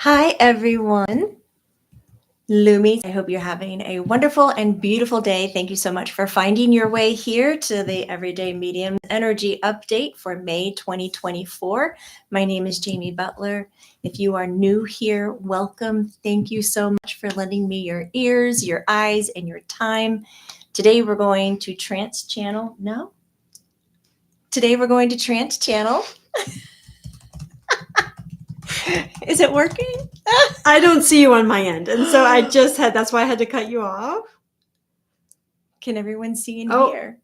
Hi, everyone. Lumi, I hope you're having a wonderful and beautiful day. Thank you so much for finding your way here to the Everyday Medium Energy Update for May 2024. My name is Jamie Butler. If you are new here, welcome. Thank you so much for lending me your ears, your eyes, and your time. Today we're going to trance channel. No? Today we're going to trance channel. Is it working? I don't see you on my end. And so that's why I had to cut you off. Can everyone see and hear?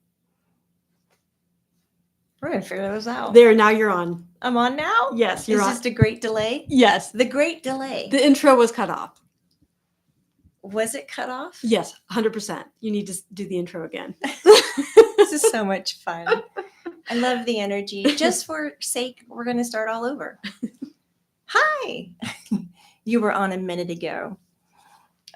We're going to figure those out. There, now you're on. I'm on now? Yes, you're on. on. Is this the great delay? Yes. The great delay. The intro was cut off. Was it cut off? Yes, 100%. You need to do the intro again. This is so much fun. I love the energy. Just for sake, we're going to start all over. Hi. You were on a minute ago.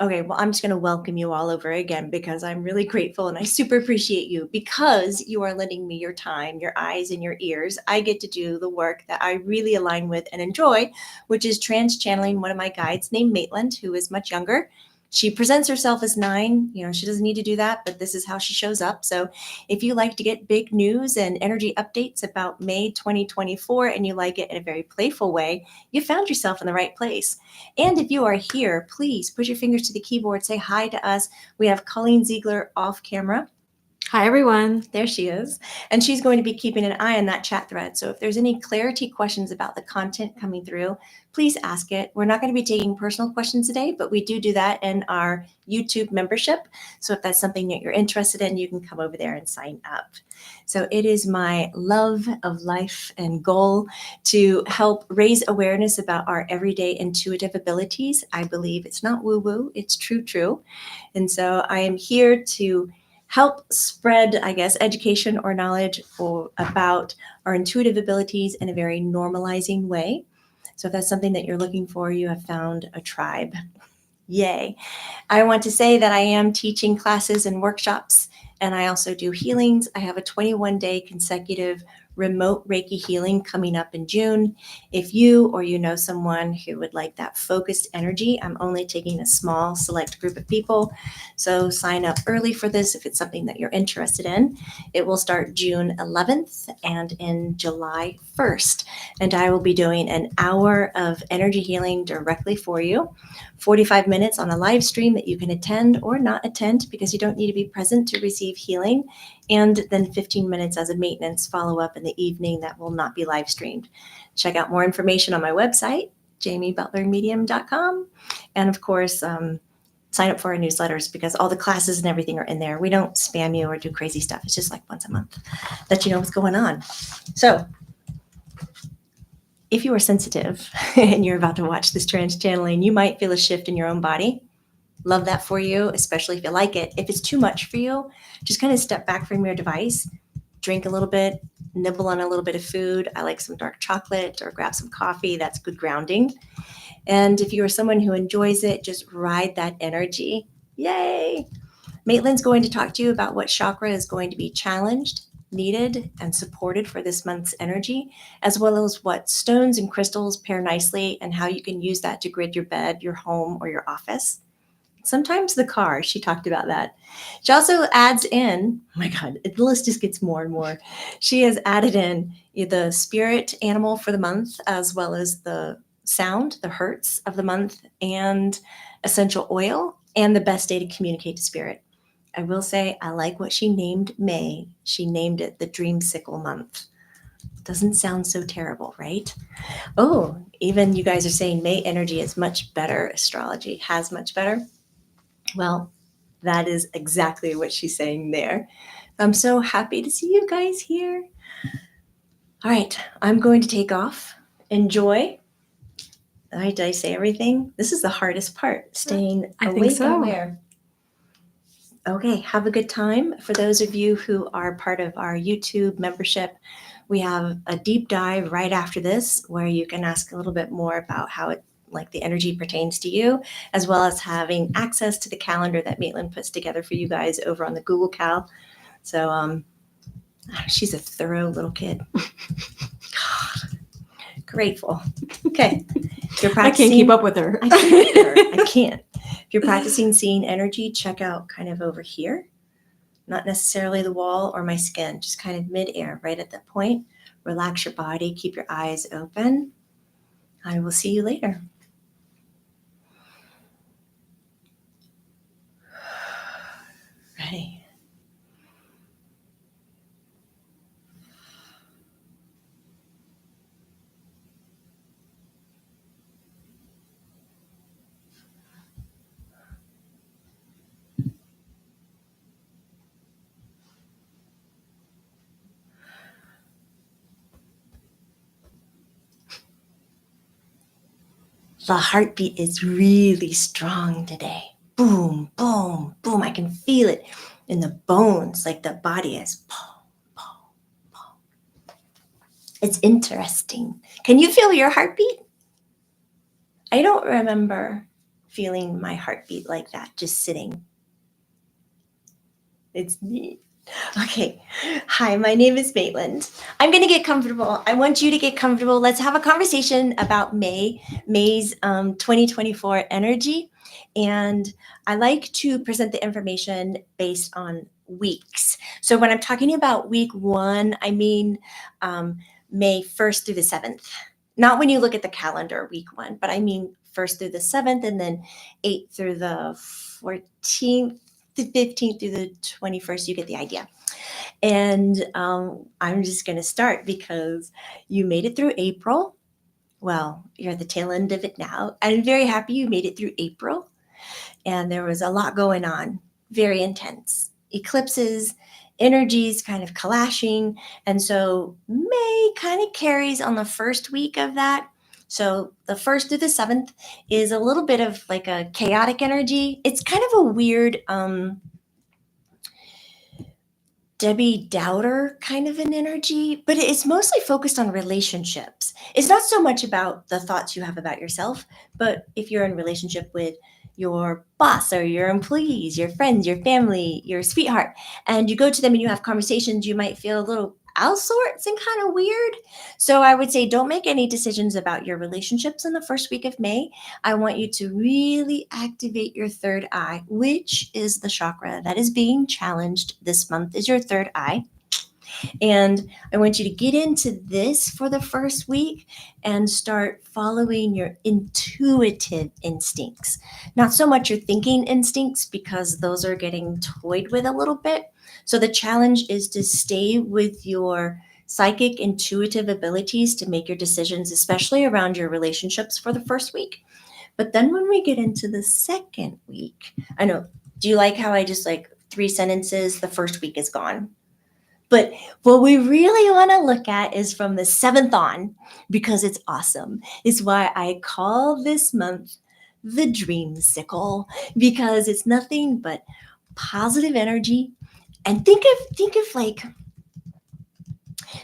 Okay, well, I'm just going to welcome you all over again because I'm really grateful and I super appreciate you because you are lending me your time, your eyes, and your ears. I get to do the work that I really align with and enjoy, which is trans channeling one of my guides named Maitland, who is much younger. She presents herself as 9. She doesn't need to do that, but this is how she shows up. So if you like to get big news and energy updates about May 2024 and you like it in a very playful way, you found yourself in the right place. And if you are here, please put your fingers to the keyboard, say hi to us. We have Colleen Ziegler off camera. Hi, everyone. There she is. And she's going to be keeping an eye on that chat thread. So if there's any clarity questions about the content coming through, please ask it. We're not going to be taking personal questions today, but we do that in our YouTube membership. So if that's something that you're interested in, you can come over there and sign up. So it is my love of life and goal to help raise awareness about our everyday intuitive abilities. I believe it's not woo-woo, it's true. And so I am here to help spread, education or knowledge about our intuitive abilities in a very normalizing way. So if that's something that you're looking for, you have found a tribe. Yay. I want to say that I am teaching classes and workshops, and I also do healings. I have a 21-day consecutive remote Reiki healing coming up in June. If you or you know someone who would like that focused energy, I'm only taking a small select group of people. So sign up early for this if it's something that you're interested in. It will start June 11th and in July 1st. And I will be doing an hour of energy healing directly for you. 45 minutes on a live stream that you can attend or not attend because you don't need to be present to receive healing. And then 15 minutes as a maintenance follow-up in the evening that will not be live streamed. Check out more information on my website, jamiebutlermedium.com. And of course, sign up for our newsletters because all the classes and everything are in there. We don't spam you or do crazy stuff. It's just like once a month. Let you know what's going on. So if you are sensitive and you're about to watch this trance channeling, you might feel a shift in your own body. Love that for you, especially if you like it. If it's too much for you, just kind of step back from your device, drink a little bit, nibble on a little bit of food. I like some dark chocolate or grab some coffee. That's good grounding. And if you are someone who enjoys it, just ride that energy. Yay! Maitland's going to talk to you about what chakra is going to be challenged, needed, and supported for this month's energy, as well as what stones and crystals pair nicely and how you can use that to grid your bed, your home, or your office. Sometimes the car, she talked about that. She also adds in, oh my God, the list just gets more and more. She has added in the spirit animal for the month, as well as the sound, the Hertz of the month, and essential oil, and the best day to communicate to spirit. I will say I like what she named May. She named it the dreamsicle month. Doesn't sound so terrible, right? Oh, even you guys are saying May energy is much better. Astrology has much better. Well, that is exactly what she's saying there. I'm so happy to see you guys here. All right, I'm going to take off. Enjoy. All right, did I say everything? This is the hardest part, staying awake and aware. Okay, have a good time. For those of you who are part of our YouTube membership, we have a deep dive right after this where you can ask a little bit more about how the energy pertains to you, as well as having access to the calendar that Maitland puts together for you guys over on the Google Cal. So she's a thorough little kid. God, grateful. Okay. If you're I practicing, can't keep up with her. I can't either. I can't. If you're practicing seeing energy, check out kind of over here. Not necessarily the wall or my skin, just kind of mid-air, right at that point. Relax your body, keep your eyes open. I will see you later. Ready? The heartbeat is really strong today. Boom, boom, boom. I can feel it in the bones, like the body is boom, boom, boom. It's interesting. Can you feel your heartbeat? I don't remember feeling my heartbeat like that, just sitting. It's neat. Okay. Hi, my name is Maitland. I'm going to get comfortable. I want you to get comfortable. Let's have a conversation about May's 2024 energy. And I like to present the information based on weeks. So when I'm talking about week 1, I mean May 1st through the 7th. Not when you look at the calendar, week 1, but I mean 1st through the 7th and then 8th through the 14th. The 15th through the 21st, you get the idea. And I'm just going to start because you made it through April. Well, you're at the tail end of it now. I'm very happy you made it through April. And there was a lot going on, very intense. Eclipses, energies kind of clashing. And so May kind of carries on the first week of that. So the 1st through the 7th is a little bit of like a chaotic energy. It's kind of a weird Debbie Dowder kind of an energy, but it's mostly focused on relationships. It's not so much about the thoughts you have about yourself, but if you're in relationship with your boss or your employees, your friends, your family, your sweetheart, and you go to them and you have conversations, you might feel a little out of sorts and kind of weird. So I would say don't make any decisions about your relationships in the first week of May. I want you to really activate your third eye, which is the chakra that is being challenged this month, is your third eye. And I want you to get into this for the first week and start following your intuitive instincts. Not so much your thinking instincts, because those are getting toyed with a little bit. So the challenge is to stay with your psychic intuitive abilities to make your decisions, especially around your relationships for the first week. But then when we get into the second week, I know, do you like how I just like 3 sentences, the first week is gone? But what we really want to look at is from the 7th on, because it's awesome. It's why I call this month the dreamsicle, because it's nothing but positive energy. And think of like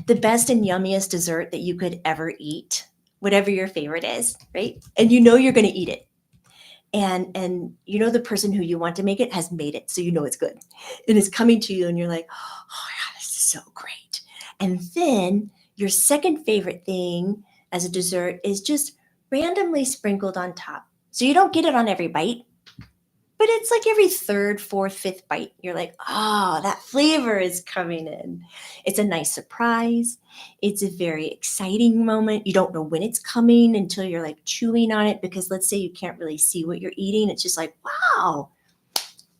the best and yummiest dessert that you could ever eat, whatever your favorite is, right? And you know you're going to eat it. And you know the person who you want to make it has made it, so you know it's good. And it's coming to you and you're like, oh yeah, this is so great. And then your second favorite thing as a dessert is just randomly sprinkled on top. So you don't get it on every bite, but it's like every 3rd, 4th, 5th bite. You're like, oh, that flavor is coming in. It's a nice surprise. It's a very exciting moment. You don't know when it's coming until you're like chewing on it, because let's say you can't really see what you're eating. It's just like, wow,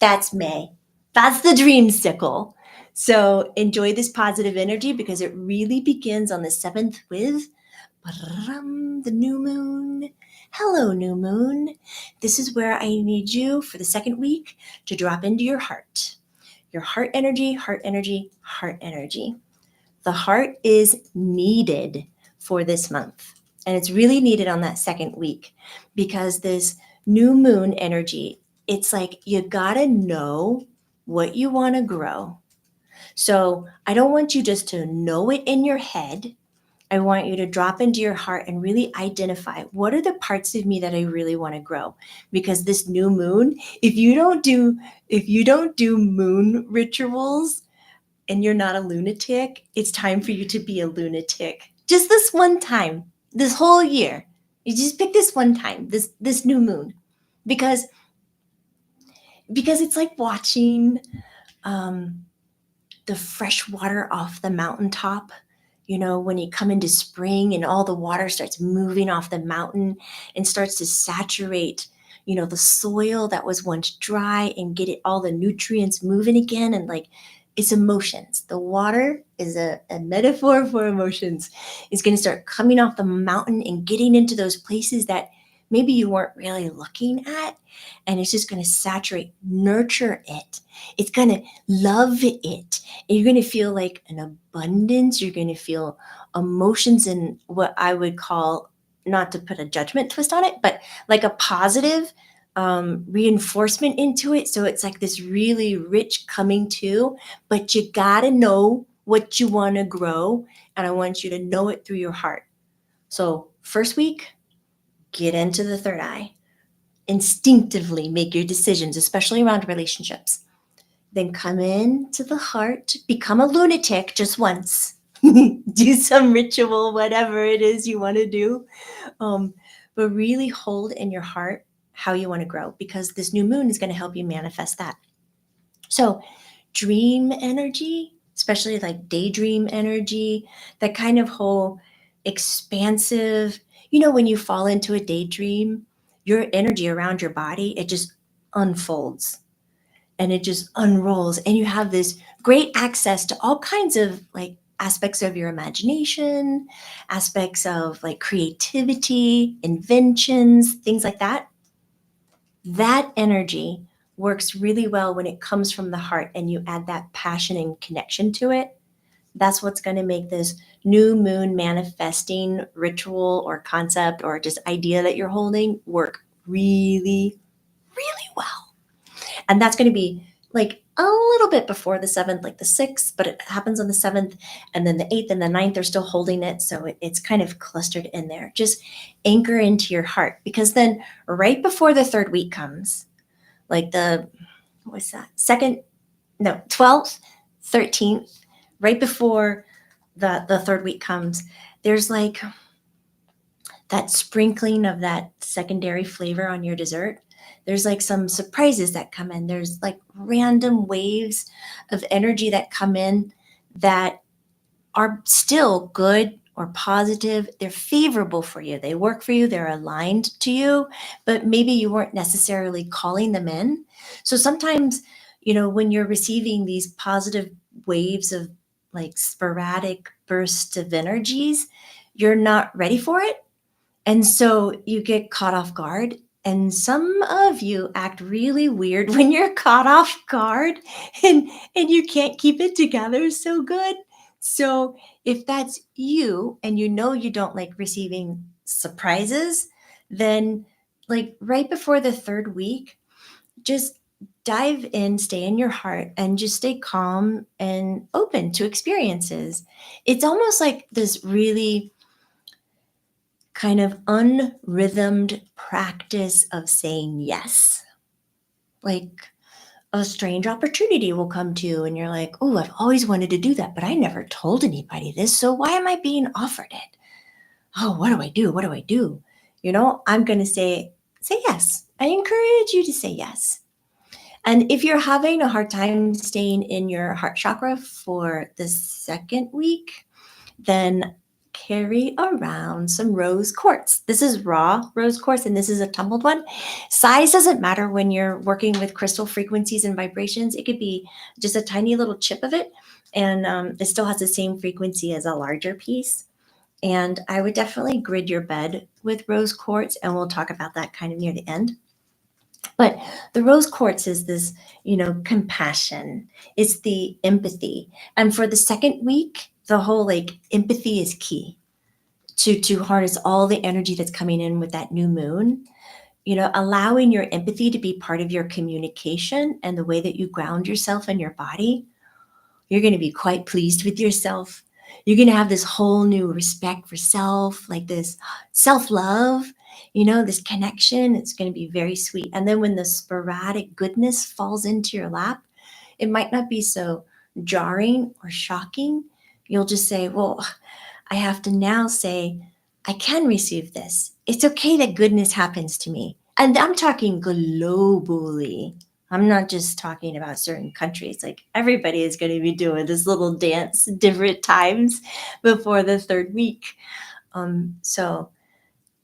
that's May. That's the dreamsicle. So enjoy this positive energy, because it really begins on the 7th with the new moon. Hello, new moon. This is where I need you for the second week to drop into your heart. Your heart energy, heart energy, heart energy. The heart is needed for this month. And it's really needed on that second week, because this new moon energy, it's like you gotta know what you want to grow. So I don't want you just to know it in your head. I want you to drop into your heart and really identify, what are the parts of me that I really want to grow? Because this new moon, if you don't do moon rituals and you're not a lunatic, it's time for you to be a lunatic. Just this one time, this whole year. You just pick this one time, this new moon, because it's like watching um, the fresh water off the mountaintop. You know, when you come into spring and all the water starts moving off the mountain and starts to saturate, the soil that was once dry and get it all the nutrients moving again. And like, it's emotions. The water is a metaphor for emotions. It's going to start coming off the mountain and getting into those places that maybe you weren't really looking at. And it's just going to saturate, nurture it. It's going to love it. And you're going to feel like an abundance. You're going to feel emotions in what I would call, not to put a judgment twist on it, but like a positive reinforcement into it. So it's like this really rich coming to, but you got to know what you want to grow. And I want you to know it through your heart. So, first week, get into the third eye. Instinctively make your decisions, especially around relationships. Then come into the heart, become a lunatic just once. Do some ritual, whatever it is you want to do. But really hold in your heart how you want to grow, because this new moon is going to help you manifest that. So, dream energy, especially like daydream energy, that kind of whole expansive, when you fall into a daydream, your energy around your body, it just unfolds and it just unrolls. And you have this great access to all kinds of like aspects of your imagination, aspects of like creativity, inventions, things like that. That energy works really well when it comes from the heart and you add that passion and connection to it. That's what's going to make this new moon manifesting ritual or concept or just idea that you're holding work really, really well. And that's going to be like a little bit before the 7th, like the 6th, but it happens on the 7th, and then the 8th and the 9th are still holding it. So it's kind of clustered in there. Just anchor into your heart, because then right before the third week comes, like what's that? 12th, 13th, right before the third week comes, there's like that sprinkling of that secondary flavor on your dessert. There's like some surprises that come in. There's like random waves of energy that come in that are still good or positive. They're favorable for you. They work for you. They're aligned to you, but maybe you weren't necessarily calling them in. So sometimes, when you're receiving these positive waves of like sporadic bursts of energies, you're not ready for it. And so you get caught off guard. And some of you act really weird when you're caught off guard and you can't keep it together so good. So if that's you and you don't like receiving surprises, then like right before the third week, just dive in, stay in your heart, and just stay calm and open to experiences. It's almost like this really kind of unrhythmed practice of saying yes. Like a strange opportunity will come to you and you're like, oh, I've always wanted to do that, but I never told anybody this. So why am I being offered it? Oh, what do I do? What do I do? I'm going to say yes. I encourage you to say yes. And if you're having a hard time staying in your heart chakra for the second week, then carry around some rose quartz. This is raw rose quartz, and this is a tumbled one. Size doesn't matter when you're working with crystal frequencies and vibrations. It could be just a tiny little chip of it, and it still has the same frequency as a larger piece. And I would definitely grid your bed with rose quartz, and we'll talk about that kind of near the end. But the rose quartz is this, compassion. It's the empathy. And for the second week, the whole like empathy is key to harness all the energy that's coming in with that new moon. Allowing your empathy to be part of your communication and the way that you ground yourself and your body. You're going to be quite pleased with yourself. You're going to have this whole new respect for self, like this self-love, this connection. It's going to be very sweet. And then when the sporadic goodness falls into your lap, it might not be so jarring or shocking. You'll just say, well, I have to now say, I can receive this. it's okay that goodness happens to me. And I'm talking globally. I'm not just talking about certain countries. Like everybody is going to be doing this little dance different times before the third week. So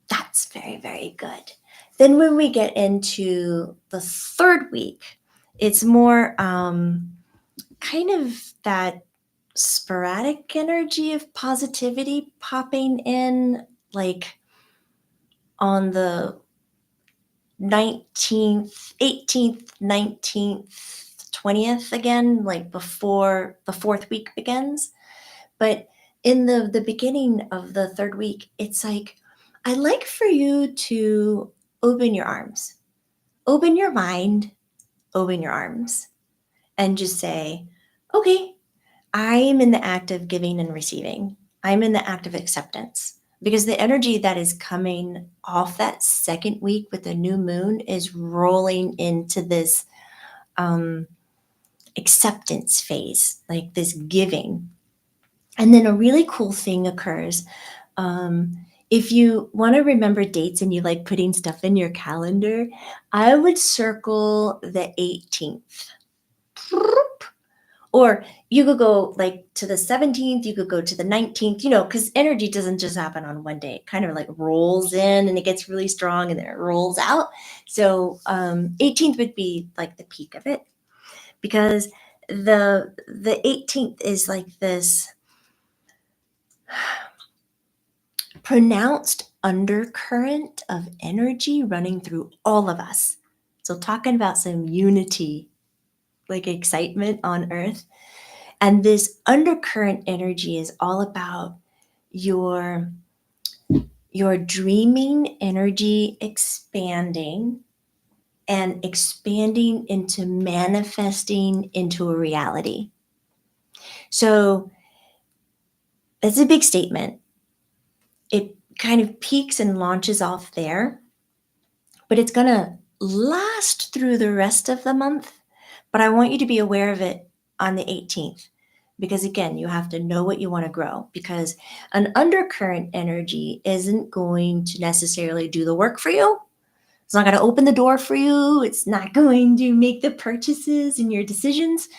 that's very, very good. Then when we get into the third week, it's more kind of that sporadic energy of positivity popping in, like on the 19th, 18th, 19th, 20th again, like before the fourth week begins. But in the beginning of the third week, it's like, I'd like for you to open your arms, open your mind, open your arms, and just say, okay, I'm in the act of giving and receiving. I'm in the act of acceptance, because the energy that is coming off that second week with the new moon is rolling into this um, acceptance phase, like this giving. And then a really cool thing occurs. If you want to remember dates and you like putting stuff in your calendar, I would circle the 18th. Or you could go like to the 17th, you could go to the 19th, because energy doesn't just happen on one day. It kind of like rolls in and it gets really strong and then it rolls out. So 18th would be like the peak of it, because the 18th is like this pronounced undercurrent of energy running through all of us. So talking about some unity, like excitement on earth. And this undercurrent energy is all about your dreaming energy expanding and expanding into manifesting into a reality. So that's a big statement. It kind of peaks and launches off there, but it's going to last through the rest of the month. But I want you to be aware of it on the 18th, because again, you have to know what you want to grow, because an undercurrent energy isn't going to necessarily do the work for you. It's not going to open the door for you. It's not going to make the purchases and your decisions,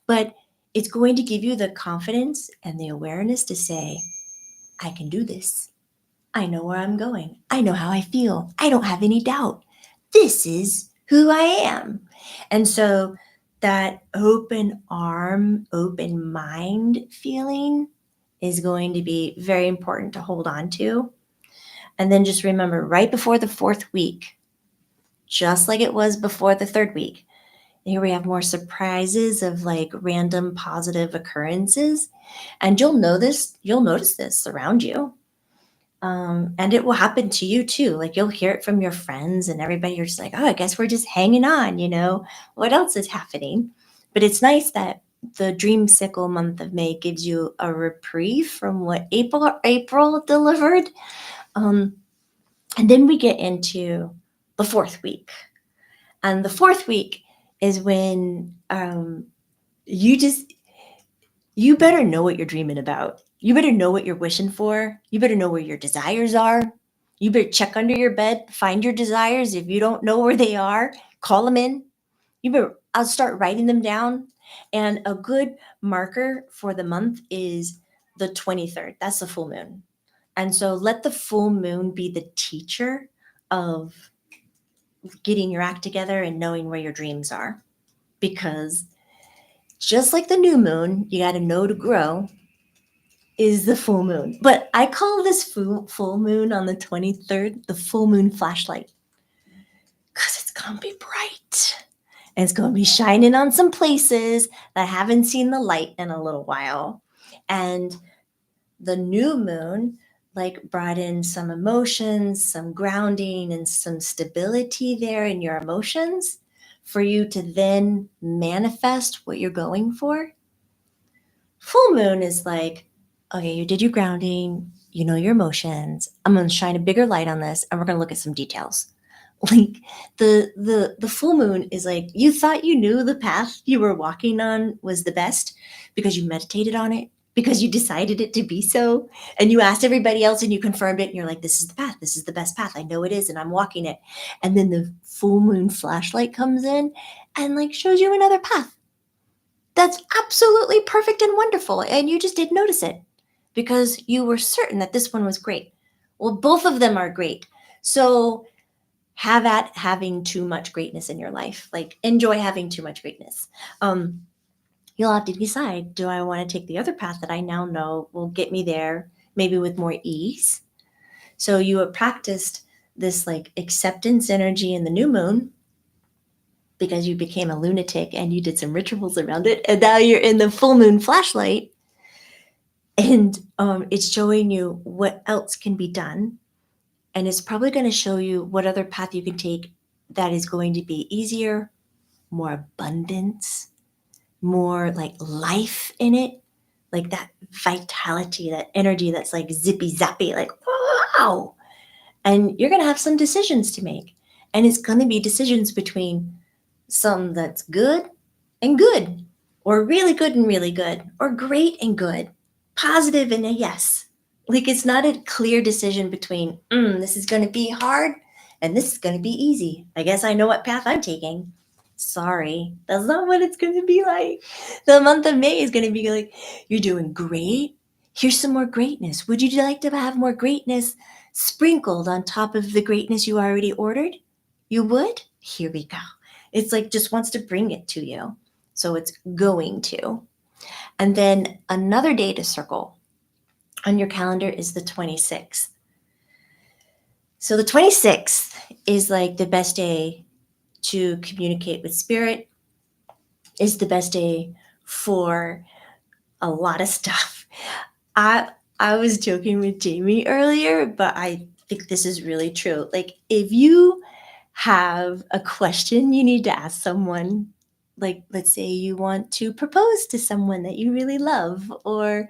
but it's going to give you the confidence and the awareness to say, I can do this. I know where I'm going. I know how I feel. I don't have any doubt. This is who I am. And so that open arm, open mind feeling is going to be very important to hold on to. And then just remember, right before the fourth week, just like it was before the third week, here we have more surprises of like random positive occurrences. And you'll notice this around you. And it will happen to you too. Like you'll hear it from your friends and everybody. You're just like, oh, I guess we're just hanging on, what else is happening? But it's nice that the dreamsicle month of May gives you a reprieve from what April delivered. And then we get into the fourth week. And the fourth week is when you better know what you're dreaming about. You better know what you're wishing for. You better know where your desires are. You better check under your bed, find your desires. If you don't know where they are, call them in. I'll start writing them down. And a good marker for the month is the 23rd. That's the full moon. And so let the full moon be the teacher of getting your act together and knowing where your dreams are. Because just like the new moon, you got to know to grow, is the full moon. But I call this full moon on the 23rd the full moon flashlight, because it's going to be bright. And it's going to be shining on some places that haven't seen the light in a little while. And the new moon like brought in some emotions, some grounding, and some stability there in your emotions for you to then manifest what you're going for. Full moon is like, okay, you did your grounding, you know your emotions. I'm going to shine a bigger light on this, and we're going to look at some details. Like the full moon is like, you thought you knew the path you were walking on was the best because you meditated on it, because you decided it to be so, and you asked everybody else and you confirmed it, and you're like, this is the path, this is the best path, I know it is, and I'm walking it. And then the full moon flashlight comes in and like shows you another path that's absolutely perfect and wonderful, and you just didn't notice it because you were certain that this one was great. Well, both of them are great. So have at having too much greatness in your life. Like, enjoy having too much greatness. You'll have to decide, do I want to take the other path that I now know will get me there, maybe with more ease? So you have practiced this like acceptance energy in the new moon because you became a lunatic and you did some rituals around it. And now you're in the full moon flashlight, and it's showing you what else can be done. And it's probably going to show you what other path you can take that is going to be easier, more abundance, more like life in it, like that vitality, that energy that's like zippy zappy, like wow. And you're going to have some decisions to make. And it's going to be decisions between some that's good and good, or really good and really good, or great and good, positive and a yes. Like, it's not a clear decision between, this is going to be hard and this is going to be easy. I guess I know what path I'm taking. Sorry, that's not what it's going to be like. The month of May is going to be like, you're doing great. Here's some more greatness. Would you like to have more greatness sprinkled on top of the greatness you already ordered? You would? Here we go. It's like just wants to bring it to you. So it's going to. And then another day to circle on your calendar is the 26th. So the 26th is like the best day to communicate with spirit, is the best day for a lot of stuff. I was joking with Jamie earlier, but I think this is really true. Like, if you have a question you need to ask someone, like let's say you want to propose to someone that you really love, or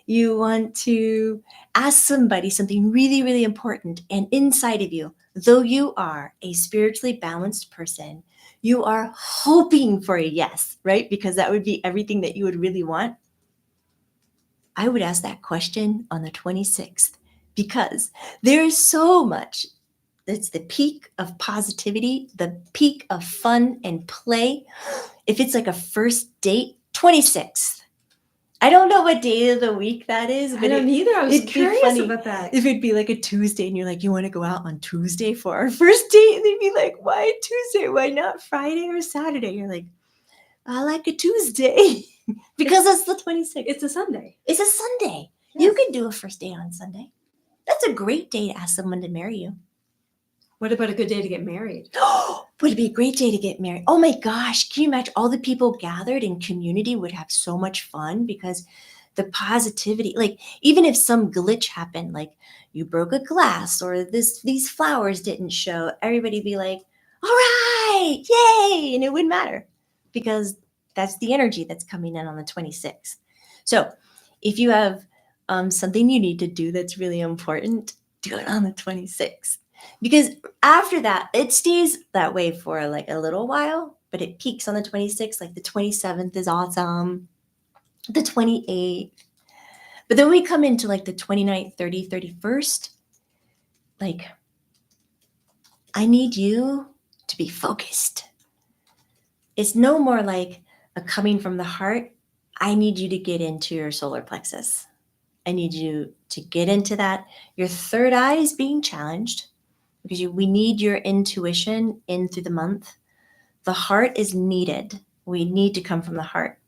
you want to ask somebody something really, really important, and inside of you, though you are a spiritually balanced person, you are hoping for a yes, right? Because that would be everything that you would really want. I would ask that question on the 26th because there is so much. It's the peak of positivity, the peak of fun and play. If it's like a first date, 26th. I don't know what day of the week that is, but I don't either. I was it'd be curious funny about that. if it'd be like a Tuesday and you're like, you want to go out on Tuesday for our first date? And they'd be like, why Tuesday? Why not Friday or Saturday? You're like, I like a Tuesday because it's the 26th. It's a Sunday. It's a Sunday. Yes. You can do a first date on Sunday. That's a great day to ask someone to marry you. What about a good day to get married? Would it be a great day to get married? Oh my gosh, can you imagine all the people gathered in community would have so much fun because the positivity, like even if some glitch happened, like you broke a glass or these flowers didn't show, everybody'd be like, all right, yay, and it wouldn't matter because that's the energy that's coming in on the 26th. So if you have something you need to do that's really important, do it on the 26th. Because after that, it stays that way for like a little while, but it peaks on the 26th. Like the 27th is awesome, the 28th. But then we come into like the 29th, 30th, 31st. Like, I need you to be focused. It's no more like a coming from the heart. I need you to get into your solar plexus. I need you to get into that. Your third eye is being challenged. Because we need your intuition in through the month. The heart is needed. We need to come from the heart.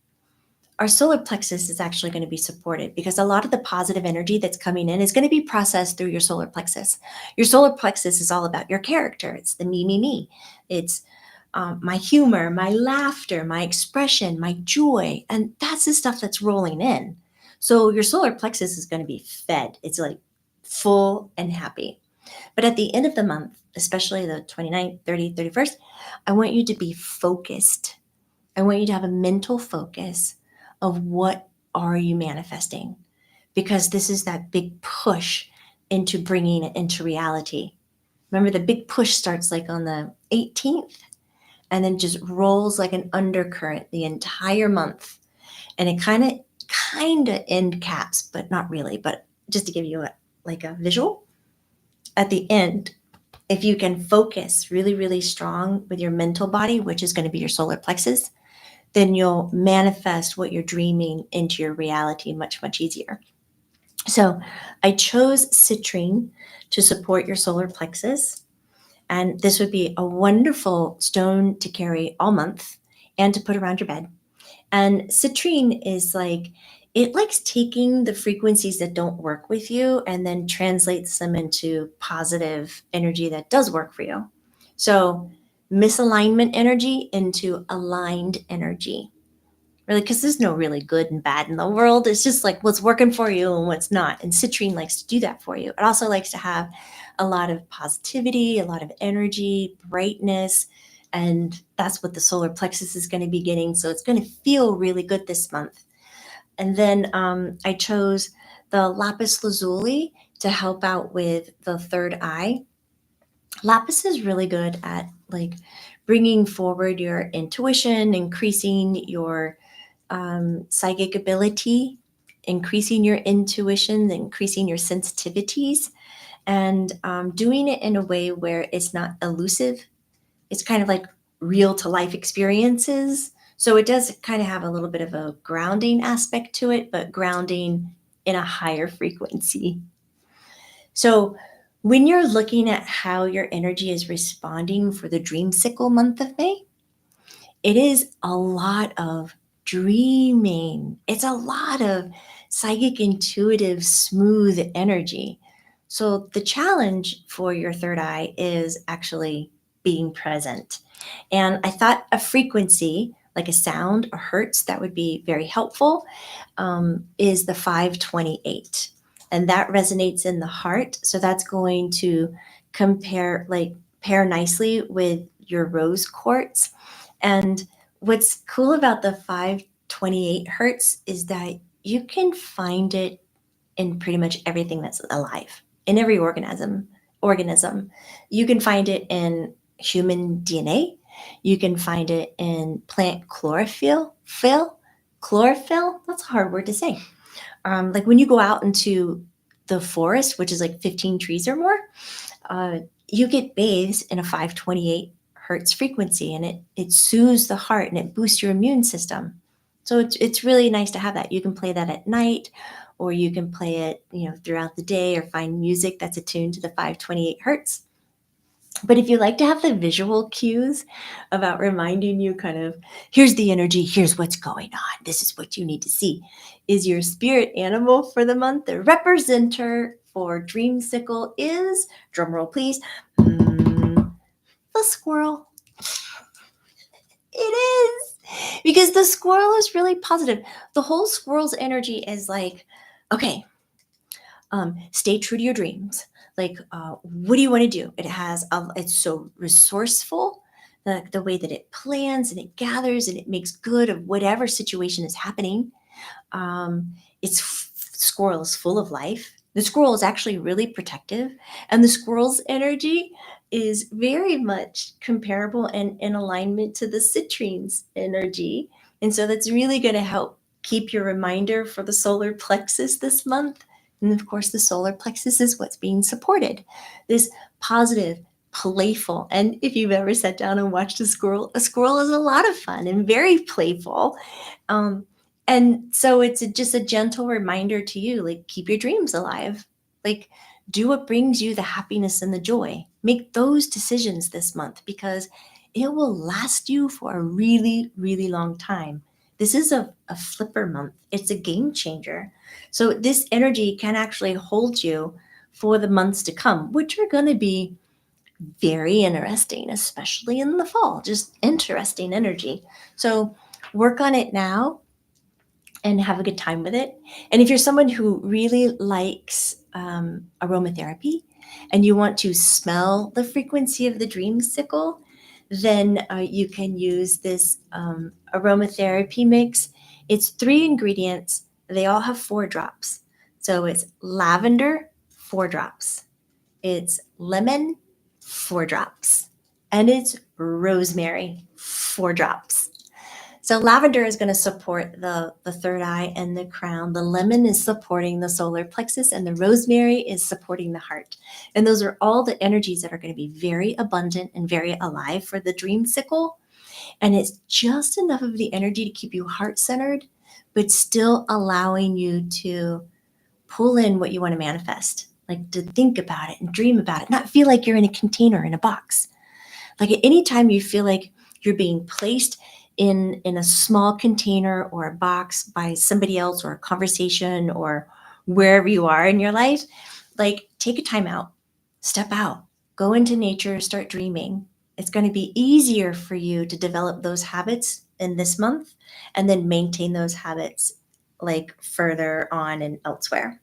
Our solar plexus is actually going to be supported because a lot of the positive energy that's coming in is going to be processed through your solar plexus. Your solar plexus is all about your character. It's the me. It's my humor, my laughter, my expression, my joy. And that's the stuff that's rolling in. So your solar plexus is going to be fed. It's like full and happy. But at the end of the month, especially the 29th, 30th, 31st, I want you to be focused. I want you to have a mental focus of what are you manifesting? Because this is that big push into bringing it into reality. Remember, the big push starts like on the 18th and then just rolls like an undercurrent the entire month. And it kind kind of end caps, but not really. But just to give you a visual, at the end, if you can focus really, really strong with your mental body, which is going to be your solar plexus, then you'll manifest what you're dreaming into your reality much, much easier. So I chose citrine to support your solar plexus. And this would be a wonderful stone to carry all month and to put around your bed. And citrine is it likes taking the frequencies that don't work with you and then translates them into positive energy that does work for you. So misalignment energy into aligned energy. Really, because there's no really good and bad in the world. It's just like what's working for you and what's not. And citrine likes to do that for you. It also likes to have a lot of positivity, a lot of energy, brightness. And that's what the solar plexus is going to be getting. So it's going to feel really good this month. And then I chose the lapis lazuli to help out with the third eye. Lapis is really good at bringing forward your intuition, increasing your psychic ability, increasing your intuition, increasing your sensitivities, and doing it in a way where it's not elusive. It's kind of like real to life experiences. So it does kind of have a little bit of a grounding aspect to it, but grounding in a higher frequency. So when you're looking at how your energy is responding for the dreamsicle month of May, it is a lot of dreaming. It's a lot of psychic, intuitive, smooth energy. So the challenge for your third eye is actually being present. And I thought a frequency, like a sound, a hertz, that would be very helpful, is the 528. And that resonates in the heart. So that's going to pair nicely with your rose quartz. And what's cool about the 528 hertz is that you can find it in pretty much everything that's alive, in every organism. You can find it in human DNA. You can find it in plant chlorophyll. Chlorophyll, that's a hard word to say. Like when you go out into the forest, which is like 15 trees or more, you get bathed in a 528 hertz frequency, and it soothes the heart and it boosts your immune system. So it's really nice to have that. You can play that at night, or you can play it throughout the day, or find music that's attuned to the 528 hertz. But if you like to have the visual cues about reminding you kind of, here's the energy, here's what's going on, this is what you need to see, is your spirit animal for the month. The representer for dreamsicle is, drumroll please, the squirrel. It is, because the squirrel is really positive. The whole squirrel's energy is like, okay, stay true to your dreams. What do you want to do? It's so resourceful, the way that it plans and it gathers and it makes good of whatever situation is happening. Squirrel is full of life. The squirrel is actually really protective, and the squirrel's energy is very much comparable and in alignment to the citrine's energy. And so that's really going to help keep your reminder for the solar plexus this month. And of course, the solar plexus is what's being supported. This positive, playful, and if you've ever sat down and watched a squirrel is a lot of fun and very playful. And so it's just a gentle reminder to you, keep your dreams alive. Do what brings you the happiness and the joy. Make those decisions this month, because it will last you for a really, really long time. This is a flipper month. It's a game changer. So this energy can actually hold you for the months to come, which are going to be very interesting, especially in the fall. Just interesting energy. So work on it now and have a good time with it. And if you're someone who really likes aromatherapy and you want to smell the frequency of the dreamsicle, then you can use this aromatherapy mix. It's 3 ingredients. They all have 4 drops. So it's lavender, 4 drops. It's lemon, 4 drops. And it's rosemary, 4 drops. So lavender is going to support the third eye and the crown. The lemon is supporting the solar plexus, and the rosemary is supporting the heart. And those are all the energies that are going to be very abundant and very alive for the dreamsicle. And it's just enough of the energy to keep you heart centered, but still allowing you to pull in what you want to manifest, like to think about it and dream about it, not feel like you're in a container in a box. Like at any time you feel like you're being placed in a small container or a box by somebody else or a conversation or wherever you are in your life, like take a time out, step out, go into nature, start dreaming. It's going to be easier for you to develop those habits in this month and then maintain those habits like further on and elsewhere.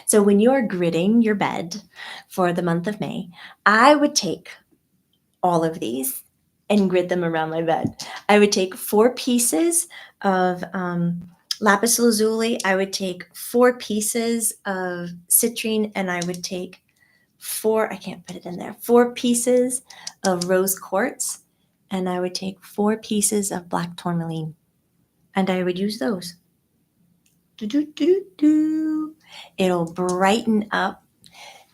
So when you're gridding your bed for the month of May, I would take all of these and grid them around my bed. I would take 4 pieces of lapis lazuli. I would take 4 pieces of citrine, and I would take 4, I can't put it in there, 4 pieces of rose quartz, and I would take 4 pieces of black tourmaline, and I would use those. Do. It'll brighten up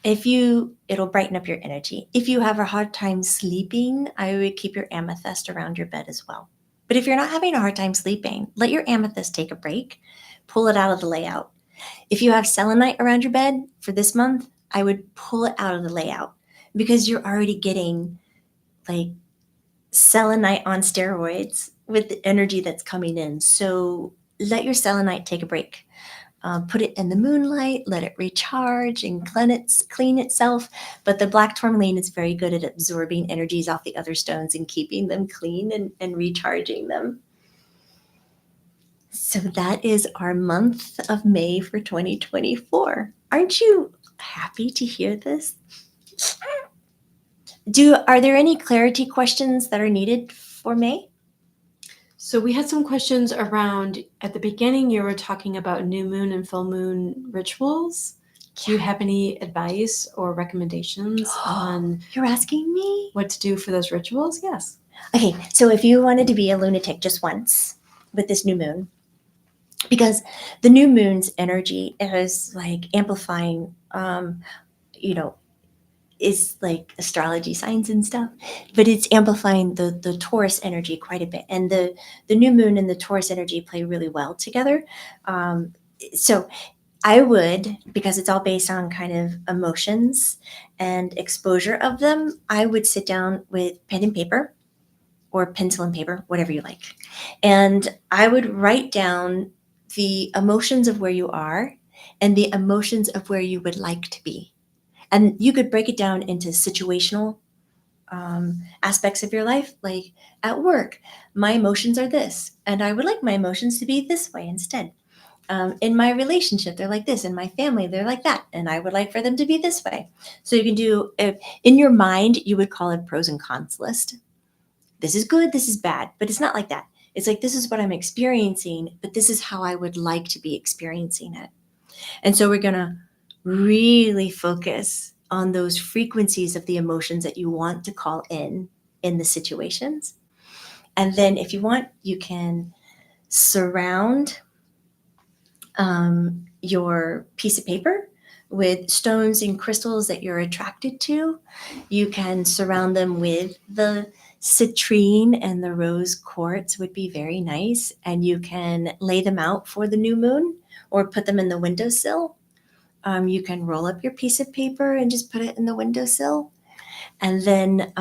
it'll brighten up your energy. If you have a hard time sleeping, I would keep your amethyst around your bed as well. But if you're not having a hard time sleeping, let your amethyst take a break, pull it out of the layout. If you have selenite around your bed for this month, I would pull it out of the layout because you're already getting like selenite on steroids with the energy that's coming in. So let your selenite take a break. Put it in the moonlight, let it recharge and clean itself. But the black tourmaline is very good at absorbing energies off the other stones and keeping them clean and recharging them. So that is our month of May for 2024. Aren't you happy to hear this? Are there any clarity questions that are needed for May? So we had some questions around, at the beginning you were talking about new moon and full moon rituals. Do you have any advice or recommendations on You're asking me? what to do for those rituals? Yes. Okay, so if you wanted to be a lunatic just once with this new moon, because the new moon's energy is like amplifying, is like astrology signs and stuff, but it's amplifying the Taurus energy quite a bit. And the new moon and the Taurus energy play really well together. So I would, because it's all based on kind of emotions and exposure of them, I would sit down with pen and paper or pencil and paper, whatever you like. And I would write down the emotions of where you are and the emotions of where you would like to be. And you could break it down into situational aspects of your life, like at work, my emotions are this, and I would like my emotions to be this way instead. In my relationship, they're like this. In my family, they're like that, and I would like for them to be this way. So you can do, in your mind, you would call it pros and cons list. This is good, this is bad, but it's not like that. It's like, this is what I'm experiencing, but this is how I would like to be experiencing it. And so we're going to really focus on those frequencies of the emotions that you want to call in the situations. And then if you want, you can surround your piece of paper with stones and crystals that you're attracted to. You can surround them with the citrine and the rose quartz would be very nice. And you can lay them out for the new moon or put them in the windowsill. You can roll up your piece of paper and just put it in the windowsill. And then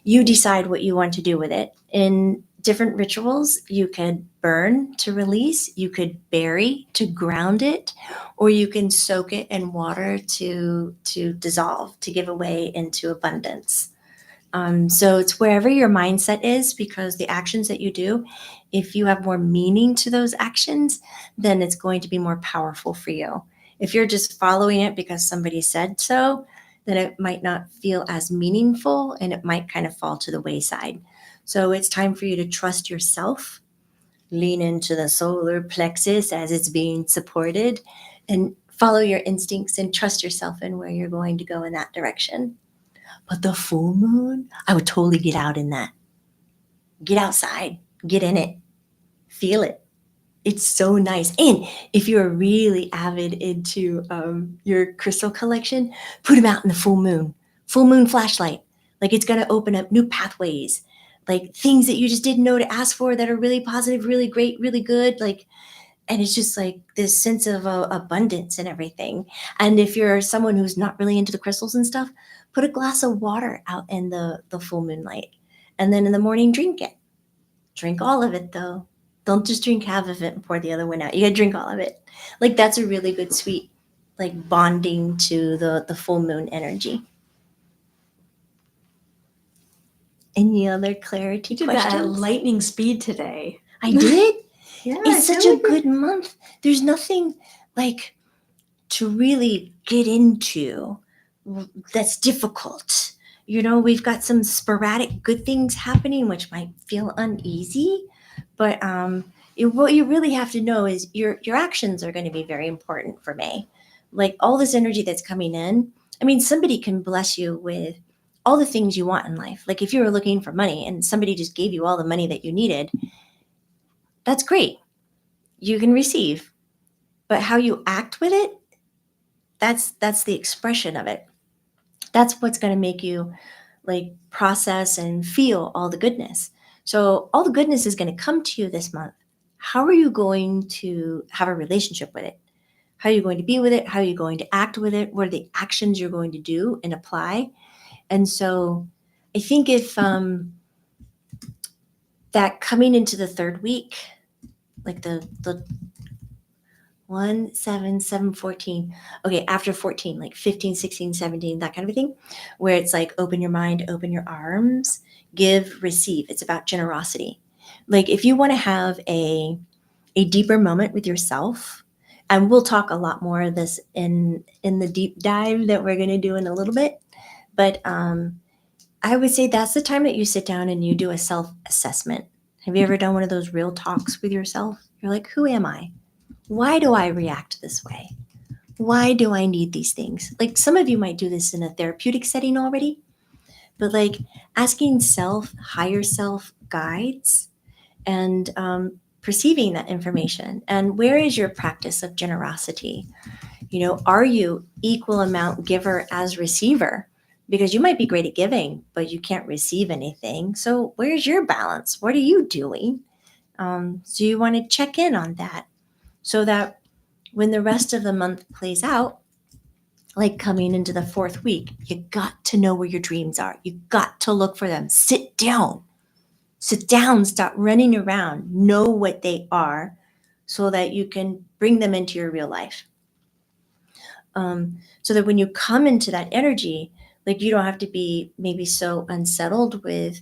you decide what you want to do with it. In different rituals, you could burn to release, you could bury to ground it, or you can soak it in water to dissolve, to give away into abundance. So it's wherever your mindset is, because the actions that you do, if you have more meaning to those actions, then it's going to be more powerful for you. If you're just following it because somebody said so, then it might not feel as meaningful and it might kind of fall to the wayside. So it's time for you to trust yourself, lean into the solar plexus as it's being supported, and follow your instincts and trust yourself in where you're going to go in that direction. But the full moon, I would totally get out in that. Get outside. Get in it. Feel it. It's so nice. And if you're really avid into your crystal collection, put them out in the full moon flashlight. Like it's going to open up new pathways, like things that you just didn't know to ask for that are really positive, really great, really good. Like, and it's just like this sense of abundance and everything. And if you're someone who's not really into the crystals and stuff, put a glass of water out in the full moonlight, and then in the morning drink it. Drink all of it though. Don't just drink half of it and pour the other one out. You gotta drink all of it. Like that's a really good sweet, like bonding to the full moon energy. Any other clarity You did that at questions? lightning speed today. I did. Yeah, It's such a good month. There's nothing like to really get into that's difficult. You know, we've got some sporadic good things happening, which might feel uneasy, but what you really have to know is your actions are going to be very important for May. Like all this energy that's coming in. I mean, somebody can bless you with all the things you want in life. Like if you were looking for money and somebody just gave you all the money that you needed, that's great. You can receive, but how you act with it, that's the expression of it. That's what's going to make you like process and feel all the goodness. So all the goodness is going to come to you this month. How are you going to have a relationship with it? How are you going to be with it? How are you going to act with it? What are the actions you're going to do and apply? And so I think if that coming into the third week, like the 1, 7, 7, 14. Okay, after 14, like 15, 16, 17, that kind of a thing, where it's like open your mind, open your arms, give, receive. It's about generosity. Like if you want to have a deeper moment with yourself, and we'll talk a lot more of this in the deep dive that we're going to do in a little bit, but I would say that's the time that you sit down and you do a self-assessment. Have you ever done one of those real talks with yourself? You're like, who am I? Why do I react this way? Why do I need these things? Like some of you might do this in a therapeutic setting already, but like asking higher self guides and perceiving that information. And where is your practice of generosity? You know, are you equal amount giver as receiver? Because you might be great at giving, but you can't receive anything. So where's your balance? What are you doing? So you want to check in on that, so that when the rest of the month plays out, like coming into the fourth week, you got to know where your dreams are. You got to look for them. Sit down, stop running around, know what they are so that you can bring them into your real life. So that when you come into that energy, like you don't have to be maybe so unsettled with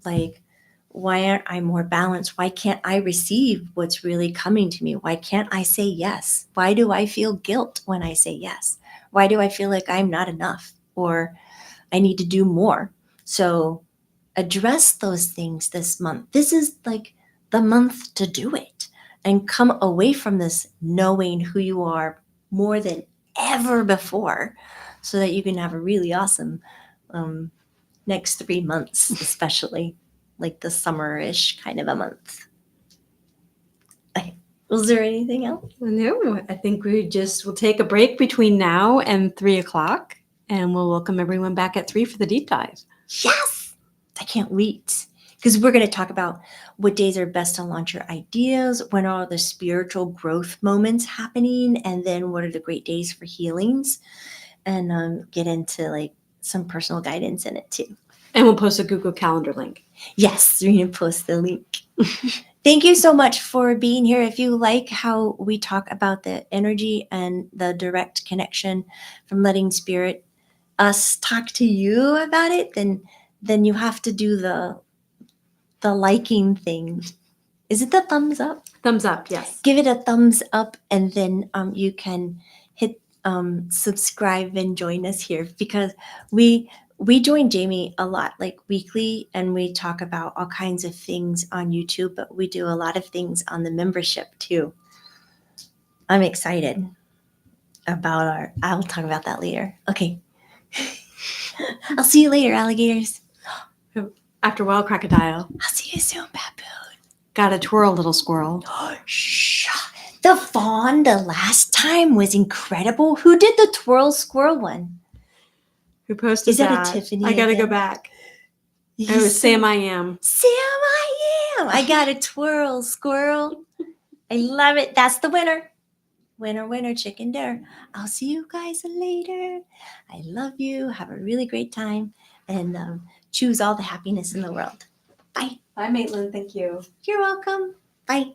like, why aren't I more balanced? Why can't I receive what's really coming to me? Why can't I say yes? Why do I feel guilt when I say yes? Why do I feel like I'm not enough or I need to do more? So address those things this month. This is like the month to do it and come away from this knowing who you are more than ever before so that you can have a really awesome next 3 months, especially like the summer-ish kind of a month. Okay. Was there anything else? No, I think we'll take a break between now and 3 o'clock, and we'll welcome everyone back at 3 for the deep dive. Yes! I can't wait. Because we're going to talk about what days are best to launch your ideas, when are the spiritual growth moments happening, and then what are the great days for healings, and get into like some personal guidance in it too. And we'll post a Google Calendar link. Yes, we're going to post the link. Thank you so much for being here. If you like how we talk about the energy and the direct connection from letting spirit us talk to you about it, then you have to do the liking thing. Is it the thumbs up? Thumbs up, yes. Give it a thumbs up, and then you can hit subscribe and join us here, because we join Jamie a lot, like weekly, and we talk about all kinds of things on YouTube, but we do a lot of things on the membership too. I'm excited about I'll talk about that later. Okay. I'll see you later, alligators. After a while, crocodile. I'll see you soon, baboon. Got a twirl, little squirrel. Shh. The fawn the last time was incredible. Who did the twirl squirrel one? Who posted Is that a that? Tiffany I gotta go again? back. You It was said- Sam I Am. Sam, I am. I got a twirl squirrel. I love it. That's the winner. Winner, winner, chicken dinner. I'll see you guys later. I love you. Have a really great time. And choose all the happiness in the world. Bye. Bye, Maitland. Thank you. You're welcome. Bye.